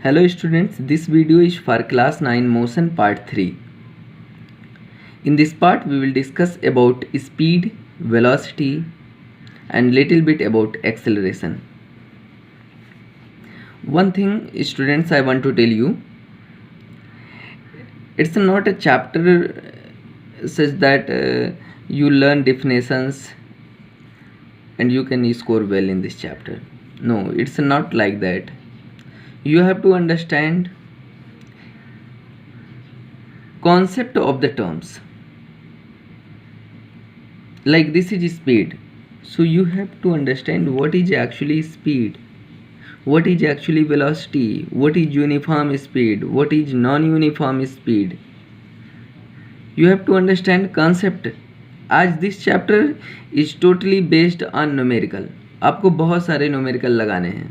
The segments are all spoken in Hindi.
Hello students, this video is for class 9 motion part 3. In this part we will discuss about speed, velocity and little bit about acceleration. One thing students I want to tell you, it's not a chapter such that you learn definitions and you can score well in this chapter. No, it's not like that. You have to understand concept of the terms. Like this is speed, so you have to understand what is actually speed, what is actually velocity, what is uniform speed, what is non-uniform speed. You have to understand concept. आज this chapter is totally based on numerical. आपको बहुत सारे numerical लगाने हैं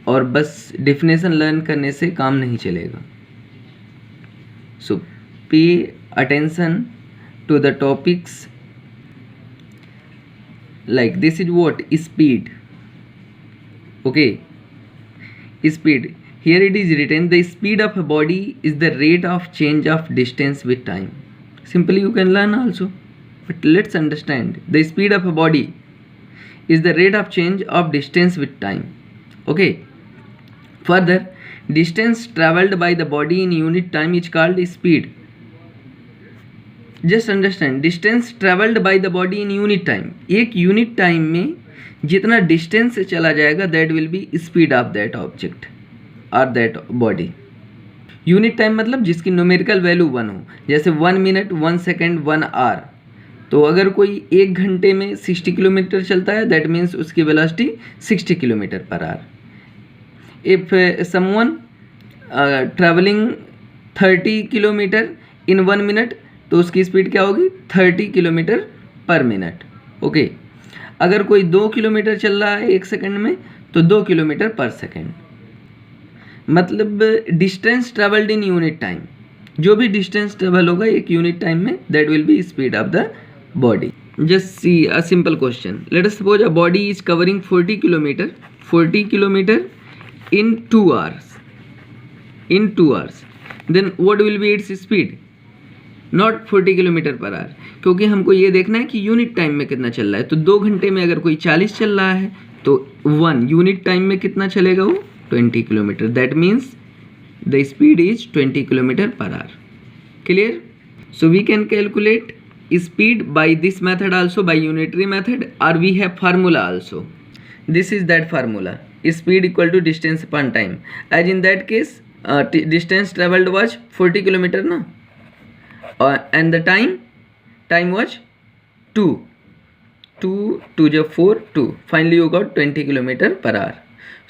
और बस definition learn करने से काम नहीं चलेगा. So pay attention to the topics. Like this is what speed. Okay, speed. Here it is written, the speed of a body is the rate of change of distance with time. Simply you can learn also, but let's understand. The speed of a body is the rate of change of distance with time. Okay. Further, distance traveled by the body in unit time is called speed. Just understand, distance traveled by the body in unit time. एक unit time में जितना distance चला जाएगा, that will be speed of that object or that body. Unit time मतलब जिसकी numerical value 1 हो, जैसे 1 minute 1 second 1 hour. तो अगर कोई 1 घंटे में 60 किलोमीटर चलता है, that means उसकी velocity 60 किलोमीटर पर hour. If someone traveling 30 kilometre in 1 minute, तो उसकी स्पीड क्या होगी 30 किलोमीटर पर मिनट. ओके, अगर कोई 2 किलोमीटर चल रहा है 1 सेकंड में, तो 2 किलोमीटर पर सेकंड. मतलब distance travelled in unit time. जो भी डिस्टेंस ट्रेवल होगा एक यूनिट टाइम में, that will be speed of the body. Just see a simple question. Let us suppose a body is covering 40 kilometre in 2 hours. Then what will be its speed? Not 40 kilometre per our, क्योंकि हमको ये देखना है कि यूनिट टाइम में कितना चल रहा है. तो 2 घंटे में अगर कोई 40 चल रहा है, तो 1 यूनिट टाइम में कितना चलेगा वो 20 kilometre. That means the speed is 20 kilometre per hour. Clear? So we can calculate speed by this method also, by unitary method, और we have formula also. This is that formula. Speed equal to distance upon time. As in that case, distance traveled was 40 kilometer na, and the time was 2 4 2. Finally you got 20 kilometer per hour.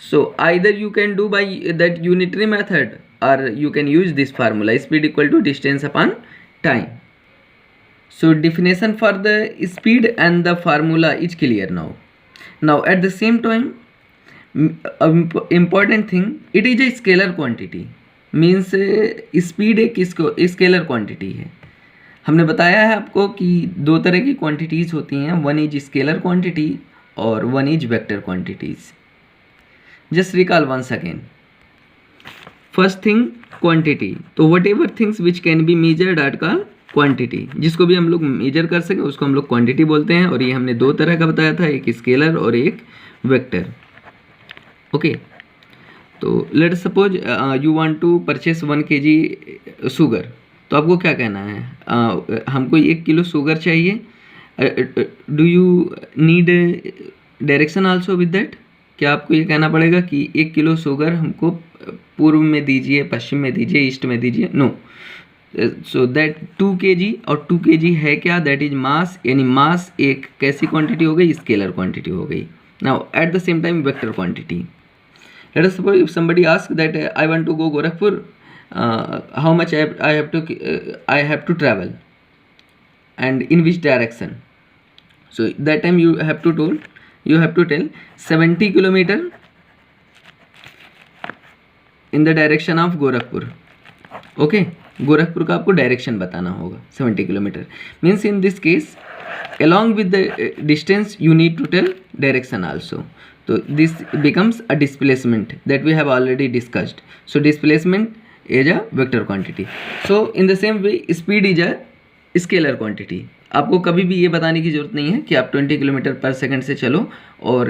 So either you can do by that unitary method, or you can use this formula, speed equal to distance upon time. So definition for the speed and the formula is clear now. At the same time, important thing, it is a scalar quantity. Means speed एक स्केलर क्वांटिटी है. हमने बताया है आपको कि 2 तरह की क्वांटिटीज़ होती हैं. वन इज स्केलर क्वांटिटी और one is vector quantities. Just recall once again. First thing quantity. तो whatever things which can be measured are called quantity. जिसको भी हम लोग मेजर कर सकें उसको हम लोग क्वांटिटी बोलते हैं. और ये हमने 2 तरह का बताया था, एक स्केलर और एक वेक्टर. ओके, तो let suppose you want to purchase 1 kg sugar. तो आपको क्या कहना है, हमको 1 किलो शुगर चाहिए. Do you need direction also with that? क्या आपको ये कहना पड़ेगा कि 1 किलो शुगर हमको पूर्व में दीजिए, पश्चिम में दीजिए, ईस्ट में दीजिए? नो. सो दैट 2 kg और 2 kg है क्या? That is mass. यानी मास एक कैसी क्वांटिटी हो गई? स्केलर क्वांटिटी हो गई. Now at the same time vector quantity. Let us suppose if somebody asks that I want to go Gorakhpur, how much I have to travel and in which direction? So that time you have to tell 70 kilometer in the direction of Gorakhpur. Okay, Gorakhpur का आपको डायरेक्शन बताना होगा. 70 kilometre means in this case along with the distance you need to tell direction also. So this becomes a displacement that we have already discussed. So displacement is a vector quantity. So in the same way speed is a scalar quantity. आपको कभी भी ये बताने की ज़रूरत नहीं है कि आप 20 किलोमीटर पर सेकंड से चलो और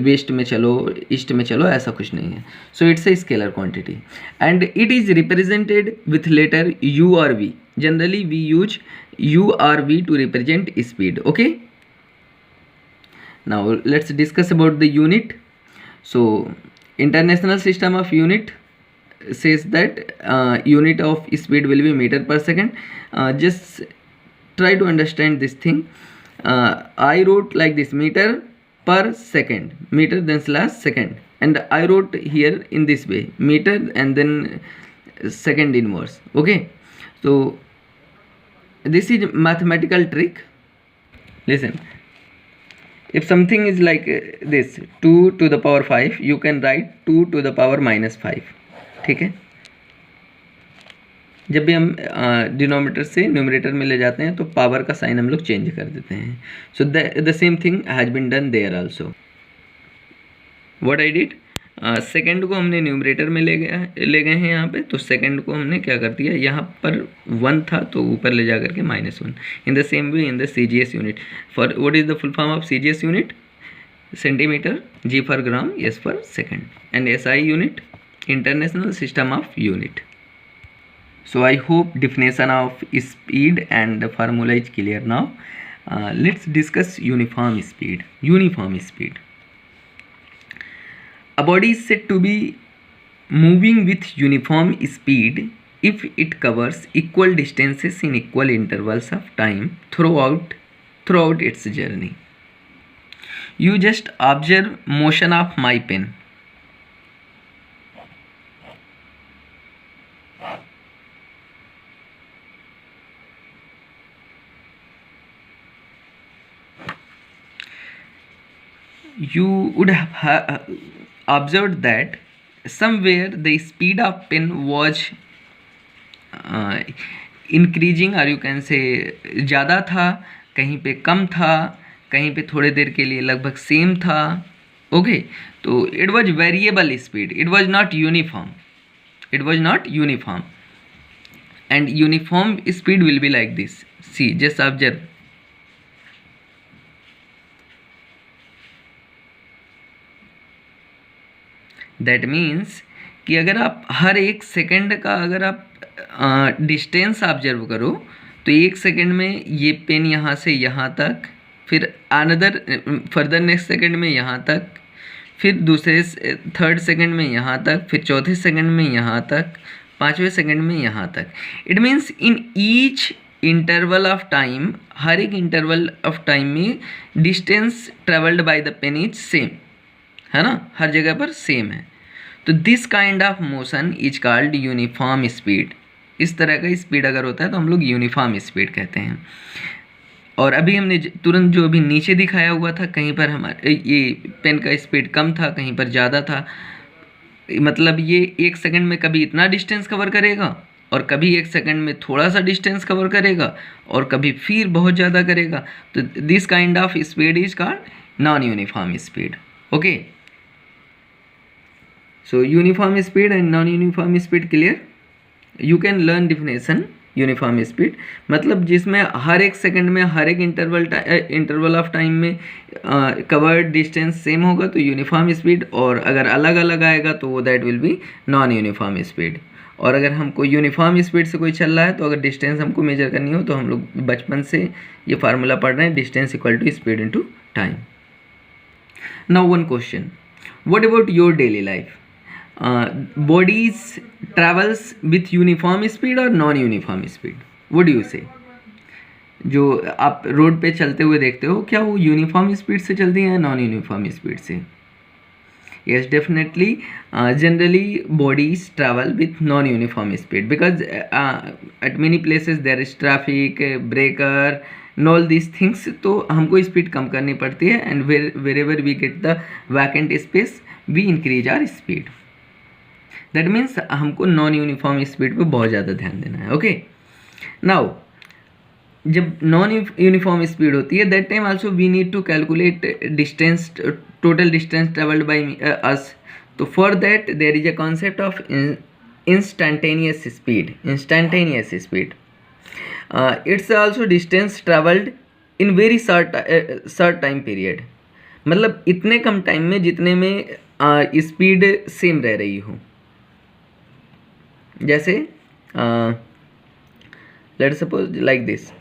वेस्ट में चलो, ईस्ट में चलो, ऐसा कुछ नहीं है. So it's a scalar quantity and it is represented with letter U और V. Generally we use U और V to represent speed. Okay, now let's discuss about the unit. So international system of unit says that unit of speed will be meter per second. Just try to understand this thing. I wrote like this, meter per second, meter then slash second, and I wrote here in this way, meter and then second inverse. Okay, so this is mathematical trick. Listen, if something is like this 2 to the power 5, you can write 2 to the power minus 5. ठीक है, जब भी हम डिनोमिनेटर से न्यूमरेटर में ले जाते हैं तो पावर का साइन हम लोग चेंज कर देते हैं. So the same thing has been done there also. What I did, second को हमने न्यूमरेटर में ले गए हैं यहाँ पे. तो सेकंड को हमने क्या कर दिया, यहाँ पर 1 था तो ऊपर ले जा करके -1. In the same way in the CGS unit, for what is the full form of CGS unit, centimetre, G for gram, S for second, and SI unit, International System of Unit. So I hope definition of speed and the formula is clear now. Let's discuss uniform speed. Uniform speed. A body is said to be moving with uniform speed if it covers equal distances in equal intervals of time throughout its journey. You just observe motion of my pen. You would have observed that somewhere the speed of pen was increasing, or you can say ज़्यादा था, कहीं पे कम था, कहीं पे थोड़े देर के लिए लगभग सेम था. ओके, तो it was variable speed, it was not uniform, it was not uniform. And uniform speed will be like this. See, just observe. That means कि अगर आप हर एक सेकंड का अगर आप डिस्टेंस ऑब्जर्व करो तो एक सेकंड में ये पेन यहाँ से यहाँ तक, फिर अनदर फर्दर नेक्स्ट सेकंड में यहाँ तक, फिर दूसरे थर्ड सेकंड में यहाँ तक, फिर चौथे सेकंड में यहाँ तक, पाँचवें सेकंड में यहाँ तक. It means in each interval of time, हर एक इंटरवल ऑफ टाइम में distance travelled by the pen is same, है ना, हर जगह पर सेम है. तो this kind of motion is called uniform speed. इस तरह का स्पीड अगर होता है तो हम लोग यूनिफॉर्म स्पीड कहते हैं. और अभी हमने तुरंत जो अभी नीचे दिखाया हुआ था, कहीं पर हमारे ये पेन का स्पीड कम था, कहीं पर ज़्यादा था. मतलब ये एक सेकंड में कभी इतना डिस्टेंस कवर करेगा और कभी एक सेकंड में थोड़ा सा डिस्टेंस कवर करेगा और कभी फिर बहुत ज़्यादा करेगा. तो this kind of speed is called non uniform speed. Okay, so uniform speed and non-uniform speed clear. You can learn definition. Uniform speed मतलब जिसमें हर एक सेकंड में हर एक इंटरवल ऑफ टाइम में कवर्ड डिस्टेंस सेम होगा तो यूनिफॉर्म स्पीड, और अगर अलग अलग आएगा तो वो that will be non uniform speed. और अगर हमको यूनिफॉर्म स्पीड से कोई चल रहा है तो अगर डिस्टेंस हमको मेजर करनी हो तो हम लोग बचपन से ये फार्मूला पढ़ रहे हैं, distance equal to speed into time. Now one question, what about your daily life? bodies travels with uniform speed or non uniform speed? what do you say? जो आप रोड पे चलते हुए देखते हो क्या वो यूनिफॉर्म स्पीड से चलती हैं या नॉन यूनिफॉर्म स्पीड से? yes, definitely. Generally bodies travel with non uniform speed because at many places there is traffic, breaker and all these things. तो हमको स्पीड कम करनी पड़ती है and wherever we get the vacant space we increase our speed. That means हमको नॉन यूनिफॉर्म स्पीड पे बहुत ज़्यादा ध्यान देना है. ओके, नाउ जब नॉन यूनिफॉर्म स्पीड होती है, that time also we need to calculate distance, total distance travelled by us. तो for that there is a concept of instantaneous speed. It's also distance traveled in very short time period. मतलब इतने कम टाइम में जितने में स्पीड सेम रह रही हो. जैसे लेट्स सपोज लाइक दिस.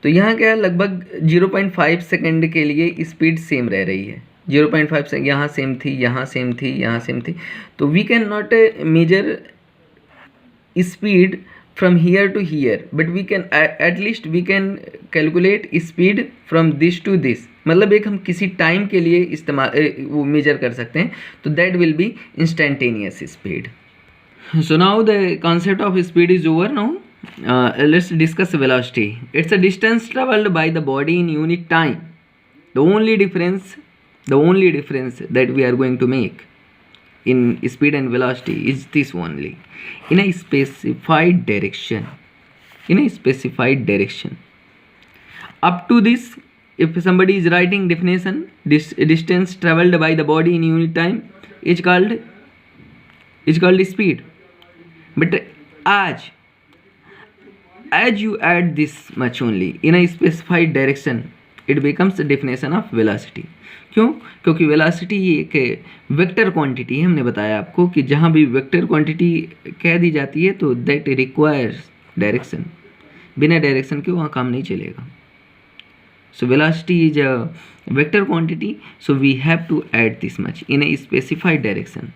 तो यहाँ क्या है, लगभग 0.5 सेकेंड के लिए स्पीड सेम रह रही है. 0.5 सेकेंड यहाँ सेम थी, यहाँ सेम थी, यहाँ सेम थी. तो we can not measure speed from here to here, but we can at least we can calculate speed from this to this. मतलब एक हम किसी टाइम के लिए इस्तेमाल वो मेजर कर सकते हैं. तो that will be instantaneous speed. So now the concept of speed is over. Now let's discuss velocity. It's a distance traveled by the body in unit time. The only difference that we are going to make in speed and velocity is this only. In a specified direction. Up to this, if somebody is writing definition, this distance traveled by the body in unit time is called speed. But as you add this much only in a specified direction, it becomes the definition of velocity. क्यों? क्योंकि वेलोसिटी एक वेक्टर क्वांटिटी है. हमने बताया आपको कि जहाँ भी वेक्टर क्वांटिटी कह दी जाती है तो दैट रिक्वायर्स डायरेक्शन. बिना डायरेक्शन के वहाँ काम नहीं चलेगा. So velocity is a vector quantity, so we have to add this much in a specified direction.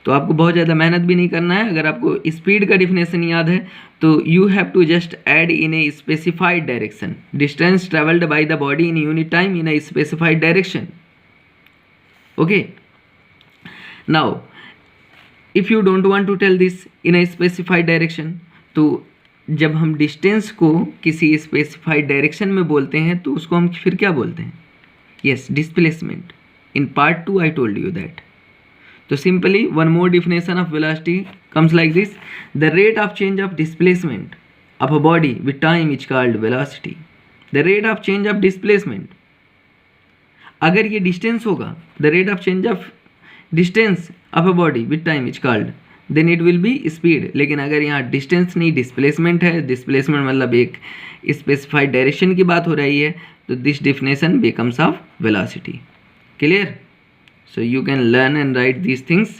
तो आपको बहुत ज़्यादा मेहनत भी नहीं करना है. अगर आपको स्पीड का डिफिनेशन याद है तो you have to just add in a specified direction. Distance travelled by the body in unit time in a specified direction. Okay. Now if you don't want to tell this in a specified direction, तो जब हम डिस्टेंस को किसी स्पेसिफाइड डायरेक्शन में बोलते हैं तो उसको हम फिर क्या बोलते हैं? Yes, displacement. In part 2 I told you that. So simply one more definition of velocity comes like this: the rate of change of displacement of a body with time is called velocity. The rate of change of displacement, अगर ये distance होगा, the rate of change of distance of a body with time is called, then it will be speed. लेकिन अगर यहाँ distance नहीं displacement है, displacement मतलब एक specified direction की बात हो रही है, तो this definition becomes of velocity. Clear? So you can learn and write these things.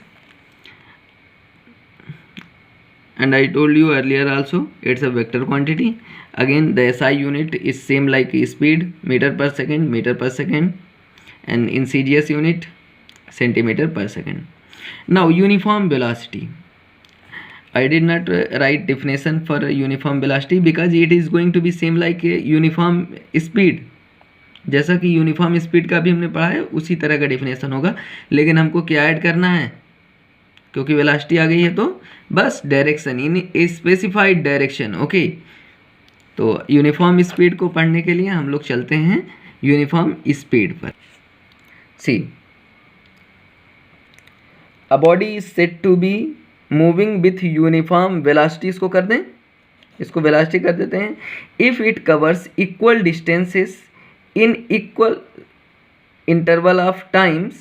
And I told you earlier also, it's a vector quantity. Again, the SI unit is same like speed, meter per second, and in CGS unit, centimeter per second. Now uniform velocity. I did not write definition for uniform velocity because it is going to be same like a uniform speed. जैसा कि यूनिफॉर्म स्पीड का भी हमने पढ़ा है उसी तरह का डेफिनेशन होगा. लेकिन हमको क्या ऐड करना है? क्योंकि वेलोसिटी आ गई है तो बस direction in a specified direction. Okay. तो यूनिफॉर्म स्पीड को पढ़ने के लिए हम लोग चलते हैं यूनिफॉर्म स्पीड पर. See, a body is said to be moving with uniform velocity. इसको कर दें, इसको वेलोसिटी कर देते हैं. If it covers equal distances in equal interval of times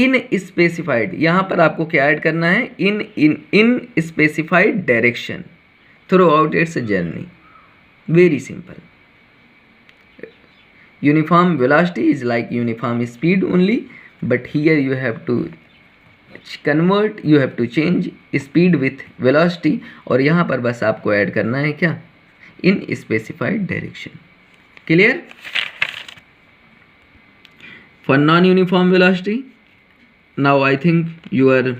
in specified. यहाँ पर आपको क्या ऐड करना है? in specified direction throughout its journey. Very simple. Uniform velocity is like uniform speed only, but here you have to convert, you have to change speed with velocity. और यहाँ पर बस आपको ऐड करना है क्या? in specified direction. Clear? For non-uniform velocity, now I think you are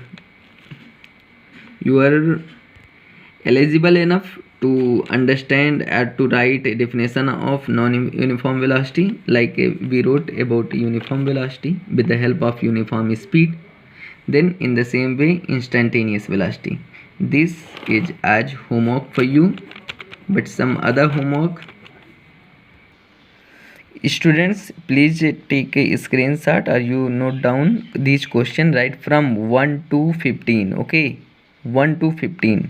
eligible enough to understand and to write a definition of non-uniform velocity, like we wrote about uniform velocity with the help of uniform speed. Then in the same way, instantaneous velocity. This is as homework for you, but some other homework. Students, please take a screenshot or you note down these questions right from 1 to 15. Okay, 1 to 15.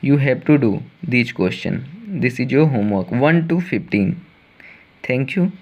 You have to do these question. This is your homework 1 to 15. Thank you.